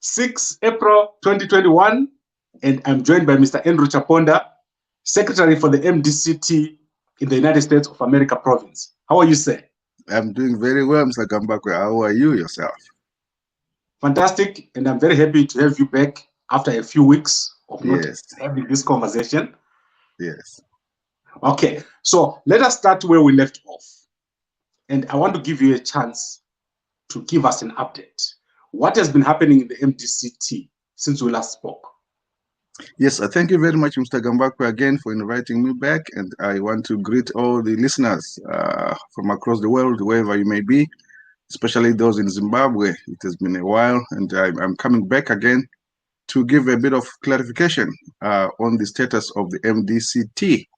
6 April 2021, and I'm joined by Mr. Andrew Chaponda, Secretary for the MDC-T in the United States of America province. How are you, sir? I'm doing very well, Mr. Gambakwe. How are you yourself? Fantastic, and I'm very happy to have you back after a few weeks of not Yes. having this conversation. Yes. Okay, so let us start where we left off. And I want to give you a chance to give us an update. What has been happening in the MDC-T since we last spoke? Yes, thank you very much, Mr. Gambakwe, again for inviting me back. And I want to greet all the listeners from across the world, wherever you may be, especially those in Zimbabwe. It has been a while, and I'm coming back again to give a bit of clarification on the status of the MDC-T,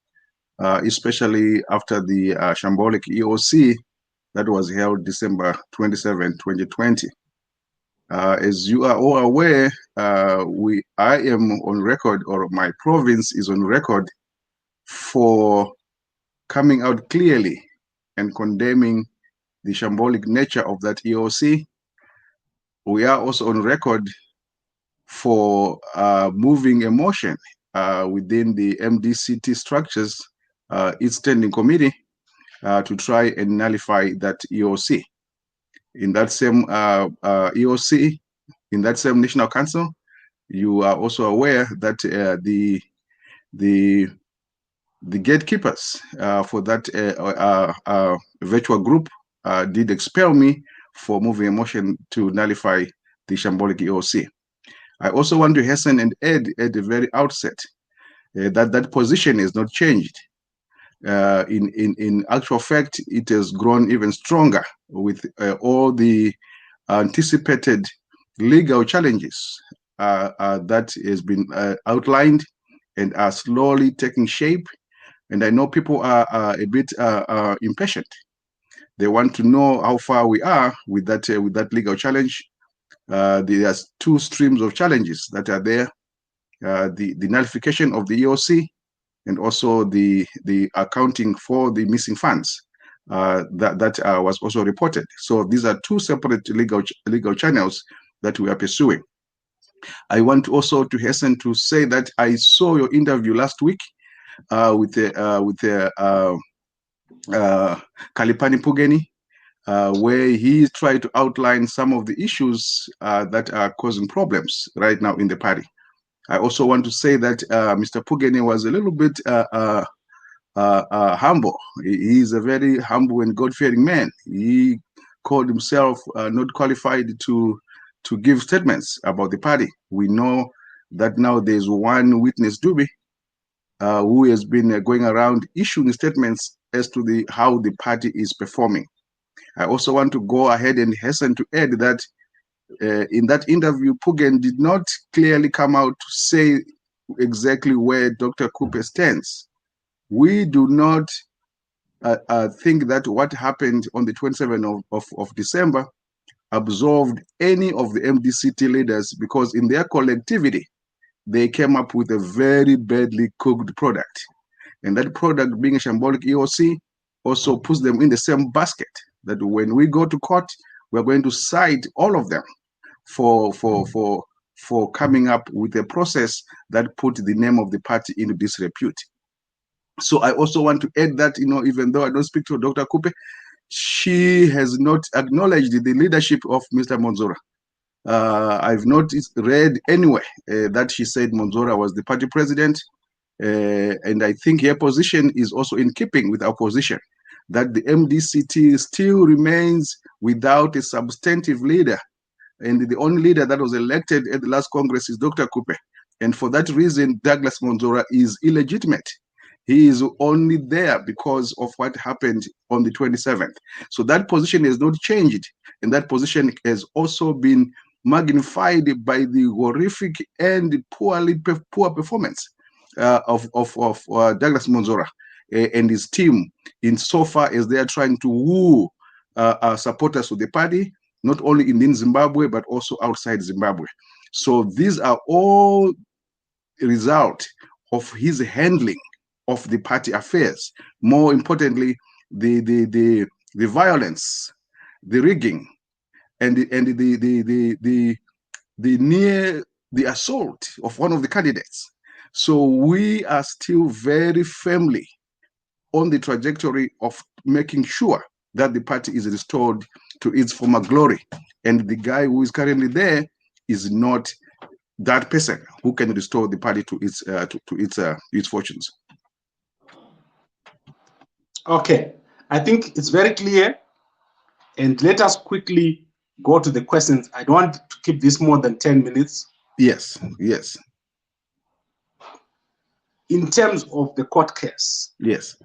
especially after the shambolic EOC that was held December 27, 2020. As you are all aware, I am on record, or my province is on record, for coming out clearly and condemning the shambolic nature of that EOC. We are also on record for moving a motion within the MDC-T structures, its standing committee, to try and nullify that EOC. In that same EOC, in that same National Council, you are also aware that the gatekeepers for that virtual group did expel me for moving a motion to nullify the shambolic EOC. I also want to hasten and add at the very outset that position has not changed. In actual fact, it has grown even stronger with all the anticipated legal challenges that has been outlined and are slowly taking shape. And I know people are a bit impatient. They want to know how far we are with that legal challenge. There's two streams of challenges that are there: the nullification of the EOC, and also the accounting for the missing funds that was also reported. So these are two separate legal channels that we are pursuing. I want also to hasten to say that I saw your interview last week with Kalipani Pugeni, where he tried to outline some of the issues that are causing problems right now in the party. I also want to say that Mr. Pugeni was a little bit humble. He is a very humble and God-fearing man. He called himself not qualified to give statements about the party. We know that now there's one witness, Dubi, who has been going around issuing statements as to how the party is performing. I also want to go ahead and hasten to add that in that interview, Pugen did not clearly come out to say exactly where Dr. Cooper stands. We do not think that what happened on the 27th of December absolved any of the MDC-T leaders, because in their collectivity, they came up with a very badly cooked product. And that product, being a shambolic EOC, also puts them in the same basket, that when we go to court, we're going to cite all of them for coming up with a process that put the name of the party into disrepute. So I also want to add that, even though I don't speak to Dr. Kupe, she has not acknowledged the leadership of Mr. Mwonzora. I've not read anywhere that she said Mwonzora was the party president. And I think her position is also in keeping with our position, that the MDC-T still remains without a substantive leader. And the only leader that was elected at the last Congress is Dr. Kupe. And for that reason, Douglas Mwonzora is illegitimate. He is only there because of what happened on the 27th. So that position has not changed. And that position has also been magnified by the horrific and poor performance of Douglas Mwonzora and his team, insofar as they are trying to woo supporters of the party, not only in Zimbabwe, but also outside Zimbabwe. So these are all a result of his handling of the party affairs. More importantly, the violence, the rigging, and the near the assault of one of the candidates. So we are still very firmly on the trajectory of making sure that the party is restored to its former glory. And the guy who is currently there is not that person who can restore the party to its fortunes. Okay, I think it's very clear. And let us quickly go to the questions. I don't want to keep this more than 10 minutes. Yes, yes. In terms of the court case, yes,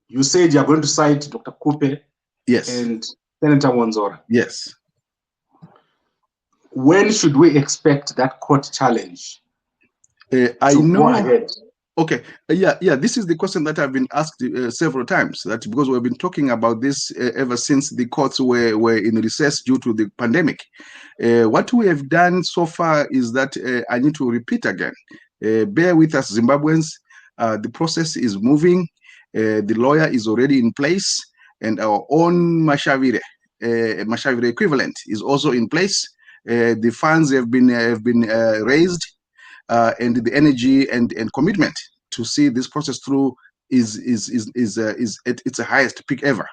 you said you're going to cite Dr. Kupe yes, and Senator Mwonzora. Yes. When should we expect that court challenge I to know. go ahead? Okay, yeah. This is the question that I've been asked several times. That because we've been talking about this ever since the courts were in recess due to the pandemic. What we have done so far is that I need to repeat again. Bear with us, Zimbabweans. The process is moving. The lawyer is already in place, and our own Mashavire equivalent is also in place. The funds have been raised. And the energy and commitment to see this process through is at its highest peak ever.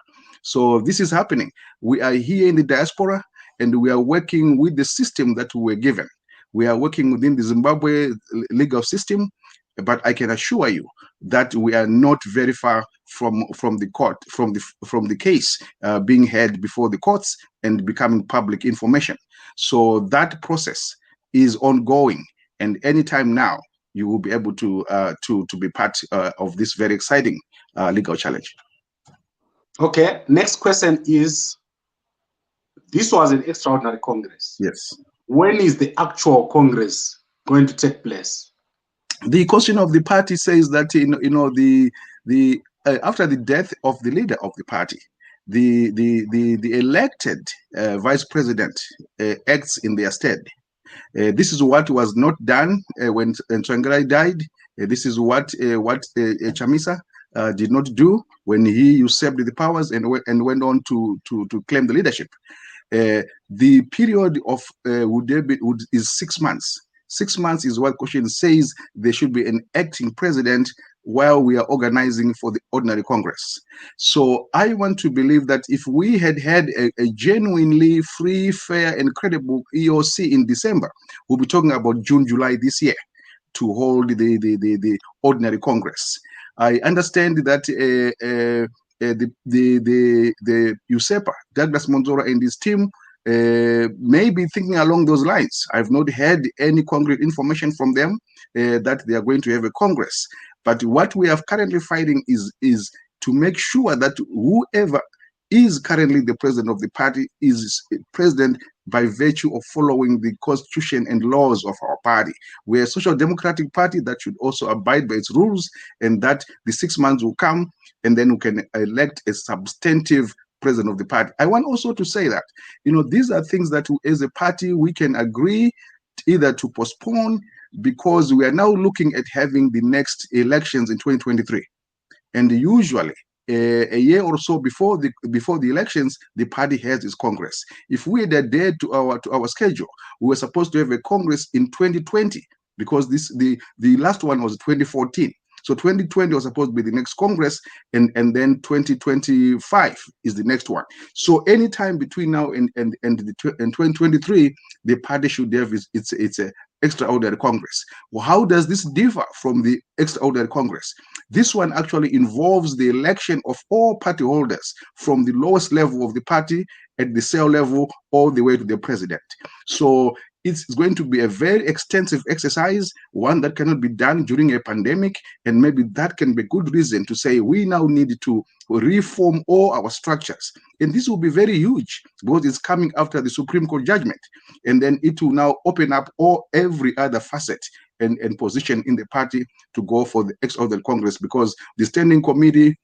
So this is happening. We are here in the diaspora, and we are working with the system that we were given. We are working within the Zimbabwe legal system, but I can assure you that we are not very far from the court, from the case being heard before the courts and becoming public information. So that process is ongoing. And anytime now, you will be able to be part of this very exciting legal challenge. Okay. Next question is: this was an extraordinary Congress. Yes. When is the actual Congress going to take place? The constitution of the party says that after the death of the leader of the party, the elected vice president acts in their stead. This is what was not done when Tsvangirai died. This is what Chamisa did not do when he usurped the powers and went on to claim the leadership. The period of is 6 months. 6 months is what Constitution says there should be an acting president while we are organizing for the ordinary Congress. So I want to believe that if we had a genuinely free, fair, and credible EOC in December, we'll be talking about June, July this year to hold the ordinary Congress. I understand that the usurper, Douglas Mwonzora, and his team may be thinking along those lines. I've not heard any concrete information from them that they are going to have a Congress. But what we are currently fighting is to make sure that whoever is currently the president of the party is president by virtue of following the constitution and laws of our party. We're a social democratic party that should also abide by its rules, and that the 6 months will come and then we can elect a substantive president of the party. I want also to say that, these are things that as a party we can agree either to postpone, because we are now looking at having the next elections in 2023. And usually, a year or so before the elections, the party has its Congress. If we had adhered to our schedule, we were supposed to have a Congress in 2020, because the last one was 2014. So 2020 was supposed to be the next Congress, and then 2025 is the next one. So anytime between now and 2023, the party should have its extraordinary Congress. Well, how does this differ from the extraordinary Congress? This one actually involves the election of all party holders from the lowest level of the party at the cell level all the way to the president. So it's going to be a very extensive exercise, one that cannot be done during a pandemic, and maybe that can be good reason to say we now need to reform all our structures. And this will be very huge because it's coming after the Supreme Court judgment, and then it will now open up every other facet and position in the party to go for the extraordinary Congress, because the Standing Committee,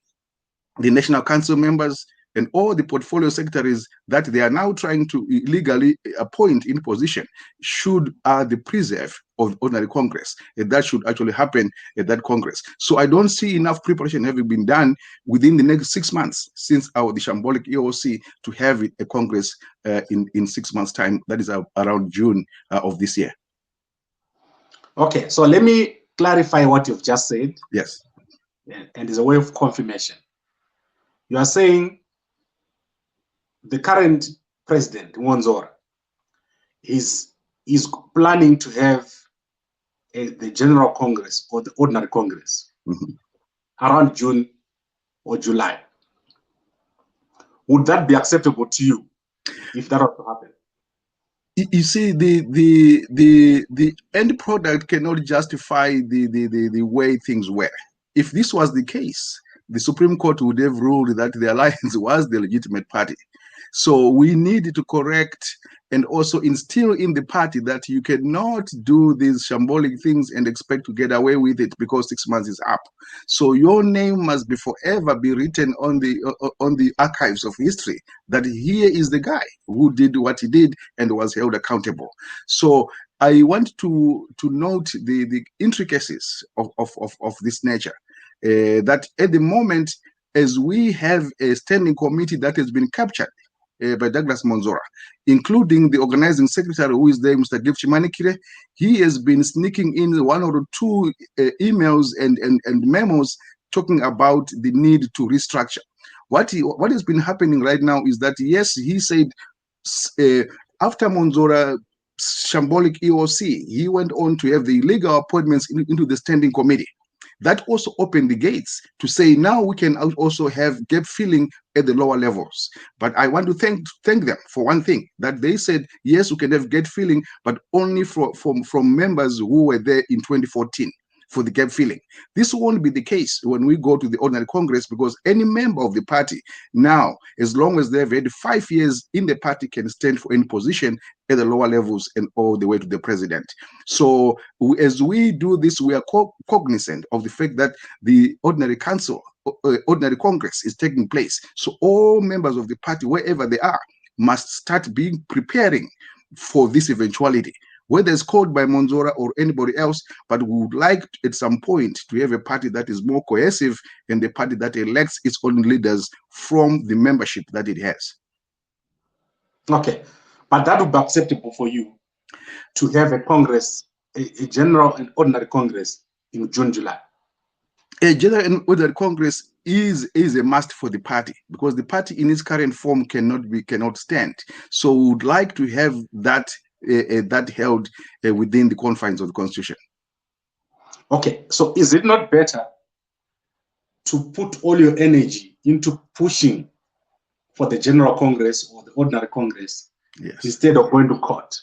the National Council members, and all the portfolio secretaries that they are now trying to illegally appoint in position should be preserved of ordinary Congress. That should actually happen at that Congress. So I don't see enough preparation having been done within the next 6 months since the shambolic EOC to have a Congress in 6 months' time. That is around June of this year. Okay, so let me clarify what you've just said. Yes. And as a way of confirmation. You are saying the current president, Mwonzora, is planning to have the General Congress or the Ordinary Congress around June or July. Would that be acceptable to you if that were to happen? You see, the end product cannot justify the way things were. If this was the case, the Supreme Court would have ruled that the alliance was the legitimate party. So we need to correct and also instill in the party that you cannot do these shambolic things and expect to get away with it because 6 months is up. So your name must be forever be written on the archives of history that here is the guy who did what he did and was held accountable. So I want to note the intricacies of this nature. That at the moment, as we have a standing committee that has been captured by Douglas Mwonzora, including the organizing secretary, who is there, Mr. Gift Chimanikire, he has been sneaking in 1 or 2 emails and memos talking about the need to restructure. What has been happening right now is that, yes, he said after Mwonzora shambolic EOC, he went on to have the illegal appointments into the standing committee. That also opened the gates to say now we can also have gap filling at the lower levels. But I want to thank them for one thing, that they said, yes, we can have gap filling, but only from members who were there in 2014 for the gap filling. This won't be the case when we go to the ordinary Congress, because any member of the party now, as long as they've had 5 years in the party, can stand for any position at the lower levels and all the way to the president. So as we do this, we are cognizant of the fact that the ordinary council, ordinary Congress is taking place. So all members of the party, wherever they are, must start preparing for this eventuality, whether it's called by Mwonzora or anybody else. But we would like at some point to have a party that is more cohesive and a party that elects its own leaders from the membership that it has. Okay, but that would be acceptable for you to have a Congress, a general and ordinary Congress in June, July? A general and ordinary Congress is a must for the party, because the party in its current form cannot stand. So we would like to have that held within the confines of the Constitution. Okay, so is it not better to put all your energy into pushing for the General Congress or the Ordinary Congress, yes, instead of going to court?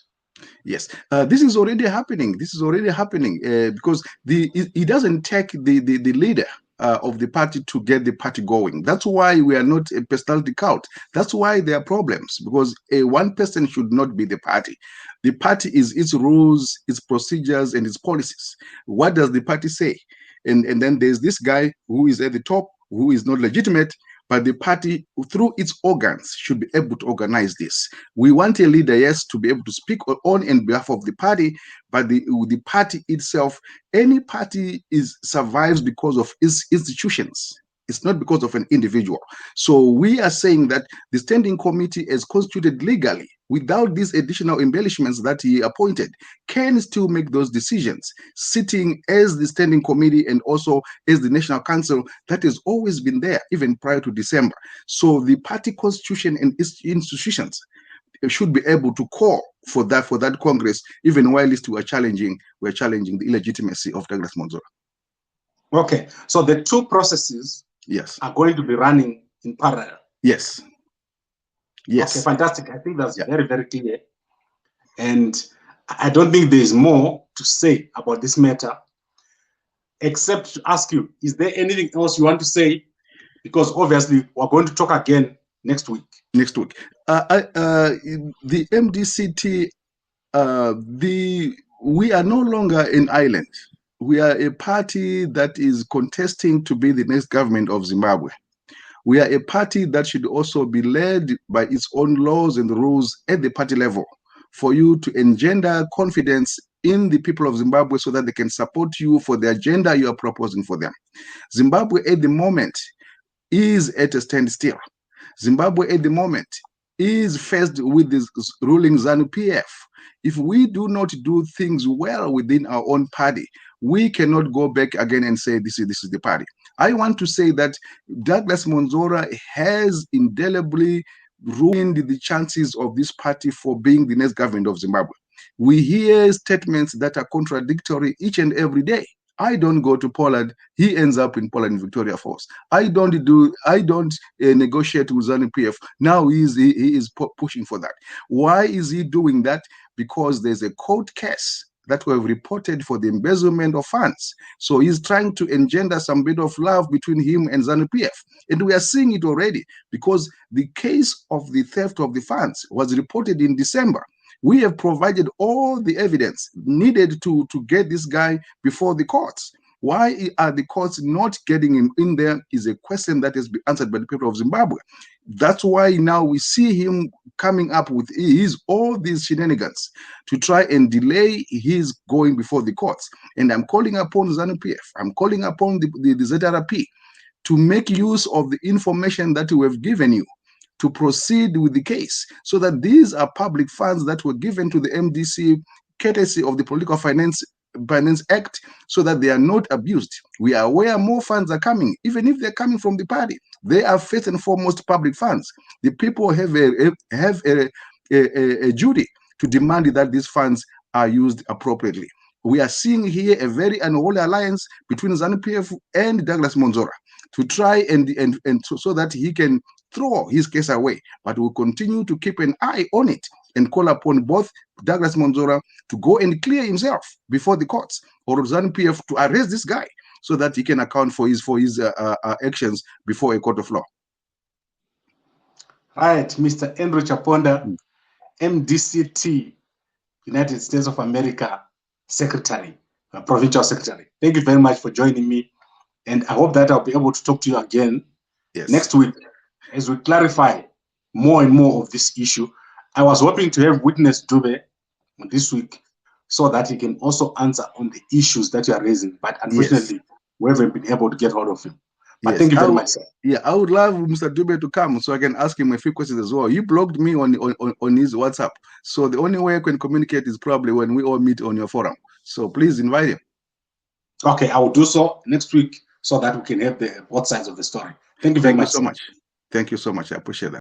Yes, this is already happening. This is already happening because it doesn't take the leader of the party to get the party going. That's why we are not a personality cult. That's why there are problems, because one person should not be the party. The party is its rules, its procedures, and its policies. What does the party say? And then there's this guy who is at the top, who is not legitimate, but the party, through its organs, should be able to organize this. We want a leader, yes, to be able to speak on and behalf of the party, but the party itself, any party survives because of its institutions. It's not because of an individual. So we are saying that the standing committee, as constituted legally, without these additional embellishments that he appointed, can still make those decisions, sitting as the standing committee and also as the National Council that has always been there, even prior to December. So the party constitution and its institutions should be able to call for that Congress, even while we're challenging the illegitimacy of Douglas Mwonzora. Okay, so the two processes, yes, are going to be running in parallel. Yes. Yes. Okay, fantastic. I think that's very, very clear. And I don't think there's more to say about this matter, except to ask you, is there anything else you want to say? Because obviously we're going to talk again next week. Next week. The MDC-T, we are no longer an island. We are a party that is contesting to be the next government of Zimbabwe. We are a party that should also be led by its own laws and rules at the party level, for you to engender confidence in the people of Zimbabwe so that they can support you for the agenda you are proposing for them. Zimbabwe at the moment is at a standstill. Zimbabwe at the moment is faced with this ruling ZANU-PF. If we do not do things well within our own party, we cannot go back again and say this is the party. I want to say that Douglas Mwonzora has indelibly ruined the chances of this party for being the next government of Zimbabwe. We hear statements that are contradictory each and every day. I don't go to Poland. He ends up in Poland in Victoria Falls. I don't negotiate with ZANU-PF. Now he is pushing for that. Why is he doing that? Because there's a court case that we have reported for the embezzlement of funds. So he's trying to engender some bit of love between him and ZANU-PF. And we are seeing it already because the case of the theft of the funds was reported in December. We have provided all the evidence needed to get this guy before the courts. Why are the courts not getting him in there is a question that has been answered by the people of Zimbabwe. That's why now we see him coming up with all these shenanigans to try and delay his going before the courts. And I'm calling upon ZANU-PF, I'm calling upon the ZRP to make use of the information that we have given you to proceed with the case, so that these are public funds that were given to the MDC courtesy of the Political Finance Act, so that they are not abused. We are aware more funds are coming, even if they're coming from the party. They are first and foremost public funds. The people have a duty to demand that these funds are used appropriately. We are seeing here a very unholy alliance between ZANU-PF and Douglas Mwonzora to try so that he can throw his case away. But we'll continue to keep an eye on it and call upon both Douglas Mwonzora to go and clear himself before the courts, or ZANU-PF to arrest this guy so that he can account for his actions before a court of law. Right, Mr. Andrew Chaponda, MDC-T, United States of America Secretary, Provincial Secretary. Thank you very much for joining me. And I hope that I'll be able to talk to you again next week as we clarify more and more of this issue. I was hoping to have Witness Dube this week so that he can also answer on the issues that you are raising. But unfortunately, we haven't been able to get hold of him. But thank you very much, sir. Yeah, I would love Mr. Dube to come so I can ask him a few questions as well. He blocked me on his WhatsApp. So the only way I can communicate is probably when we all meet on your forum. So please invite him. Okay, I will do so next week so that we can have both sides of the story. Thank you very much so much. Thank you so much. I appreciate that.